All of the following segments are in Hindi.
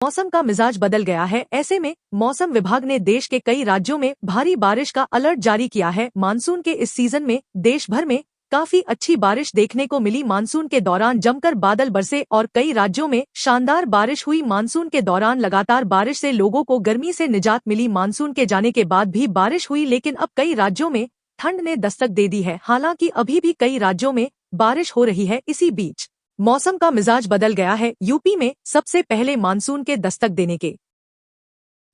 मौसम का मिजाज बदल गया है। ऐसे में मौसम विभाग ने देश के कई राज्यों में भारी बारिश का अलर्ट जारी किया है। मानसून के इस सीजन में देश भर में काफी अच्छी बारिश देखने को मिली। मानसून के दौरान जमकर बादल बरसे और कई राज्यों में शानदार बारिश हुई। मानसून के दौरान लगातार बारिश से लोगों को गर्मी से निजात मिली। मानसून के जाने के बाद भी बारिश हुई, लेकिन अब कई राज्यों में ठंड ने दस्तक दे दी है। हालांकि अभी भी कई राज्यों में बारिश हो रही है। इसी बीच मौसम का मिजाज बदल गया है। यूपी में सबसे पहले मानसून के दस्तक देने के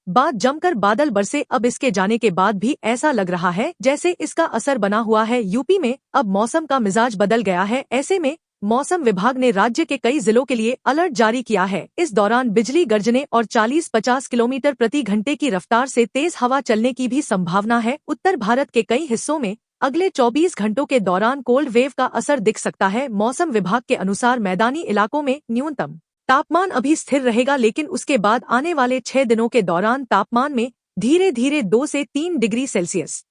बाद जमकर बादल बरसे। अब इसके जाने के बाद भी ऐसा लग रहा है जैसे इसका असर बना हुआ है। यूपी में अब मौसम का मिजाज बदल गया है। ऐसे में मौसम विभाग ने राज्य के कई जिलों के लिए अलर्ट जारी किया है। इस दौरान बिजली गरजने और 40-50 किलोमीटर प्रति घंटे की रफ्तार से तेज हवा चलने की भी संभावना है। उत्तर भारत के कई हिस्सों में अगले 24 घंटों के दौरान कोल्ड वेव का असर दिख सकता है। मौसम विभाग के अनुसार मैदानी इलाकों में न्यूनतम तापमान अभी स्थिर रहेगा, लेकिन उसके बाद आने वाले 6 दिनों के दौरान तापमान में धीरे धीरे 2 से 3 डिग्री सेल्सियस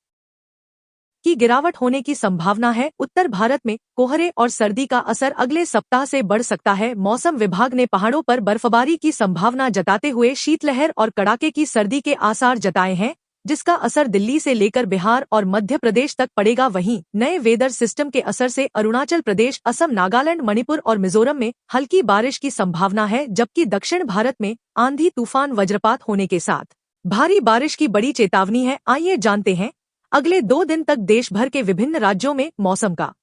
की गिरावट होने की संभावना है। उत्तर भारत में कोहरे और सर्दी का असर अगले सप्ताह से बढ़ सकता है। मौसम विभाग ने पहाड़ों पर बर्फबारी की संभावना जताते हुए शीतलहर और कड़ाके की सर्दी के आसार जताए हैं, जिसका असर दिल्ली से लेकर बिहार और मध्य प्रदेश तक पड़ेगा। वहीं नए वेदर सिस्टम के असर से अरुणाचल प्रदेश, असम, नागालैंड, मणिपुर और मिजोरम में हल्की बारिश की संभावना है, जबकि दक्षिण भारत में आंधी, तूफान, वज्रपात होने के साथ भारी बारिश की बड़ी चेतावनी है। आइए जानते हैं अगले 2 दिन तक देश भर के विभिन्न राज्यों में मौसम का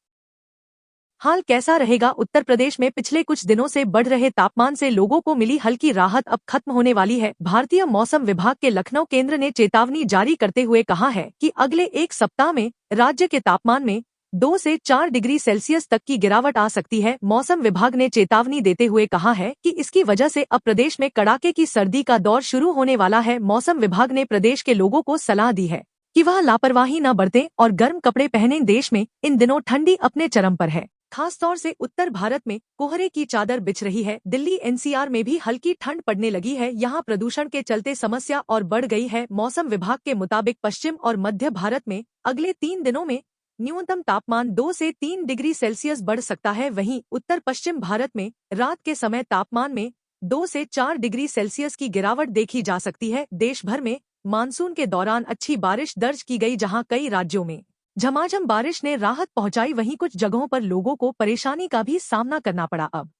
हाल कैसा रहेगा। उत्तर प्रदेश में पिछले कुछ दिनों से बढ़ रहे तापमान से लोगों को मिली हल्की राहत अब खत्म होने वाली है। भारतीय मौसम विभाग के लखनऊ केंद्र ने चेतावनी जारी करते हुए कहा है कि अगले एक सप्ताह में राज्य के तापमान में 2 से 4 डिग्री सेल्सियस तक की गिरावट आ सकती है। मौसम विभाग ने चेतावनी देते हुए कहा है कि इसकी वजह से अब प्रदेश में कड़ाके की सर्दी का दौर शुरू होने वाला है। मौसम विभाग ने प्रदेश के लोगों को सलाह दी है कि वह लापरवाही न बरतें और गर्म कपड़े पहनें। देश में इन दिनों ठंडी अपने चरम पर है। खास तौर से उत्तर भारत में कोहरे की चादर बिछ रही है। दिल्ली एनसीआर में भी हल्की ठंड पड़ने लगी है। यहाँ प्रदूषण के चलते समस्या और बढ़ गई है। मौसम विभाग के मुताबिक पश्चिम और मध्य भारत में अगले 3 दिनों में न्यूनतम तापमान 2 से 3 डिग्री सेल्सियस बढ़ सकता है। वहीं उत्तर पश्चिम भारत में रात के समय तापमान में 2 से 4 डिग्री सेल्सियस की गिरावट देखी जा सकती है। देश भर में मानसून के दौरान अच्छी बारिश दर्ज की गई, जहाँ कई राज्यों में झमाझम बारिश ने राहत पहुंचाई। वहीं कुछ जगहों पर लोगों को परेशानी का भी सामना करना पड़ा। अब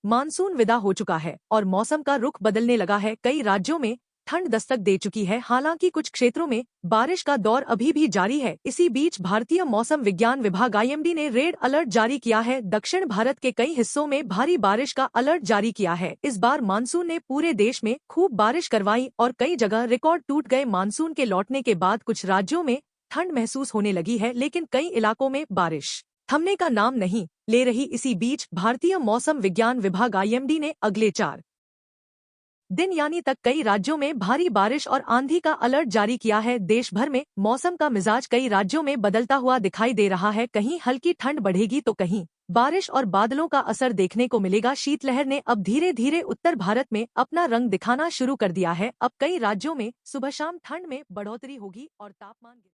मानसून विदा हो चुका है और मौसम का रुख बदलने लगा है। कई राज्यों में ठंड दस्तक दे चुकी है। हालांकि कुछ क्षेत्रों में बारिश का दौर अभी भी जारी है। इसी बीच भारतीय मौसम विज्ञान विभाग आईएमडी ने रेड अलर्ट जारी किया है। दक्षिण भारत के कई हिस्सों में भारी बारिश का अलर्ट जारी किया है। इस बार मानसून ने पूरे देश में खूब बारिश करवाई और कई जगह रिकॉर्ड टूट गए। मानसून के लौटने के बाद कुछ राज्यों में ठंड महसूस होने लगी है, लेकिन कई इलाकों में बारिश थमने का नाम नहीं ले रही। इसी बीच भारतीय मौसम विज्ञान विभाग आईएमडी ने अगले 4 दिन यानी तक कई राज्यों में भारी बारिश और आंधी का अलर्ट जारी किया है। देश भर में मौसम का मिजाज कई राज्यों में बदलता हुआ दिखाई दे रहा है। कहीं हल्की ठंड बढ़ेगी तो कहीं बारिश और बादलों का असर देखने को मिलेगा। शीतलहर ने अब धीरे धीरे उत्तर भारत में अपना रंग दिखाना शुरू कर दिया है। अब कई राज्यों में सुबह शाम ठंड में बढ़ोतरी होगी और तापमान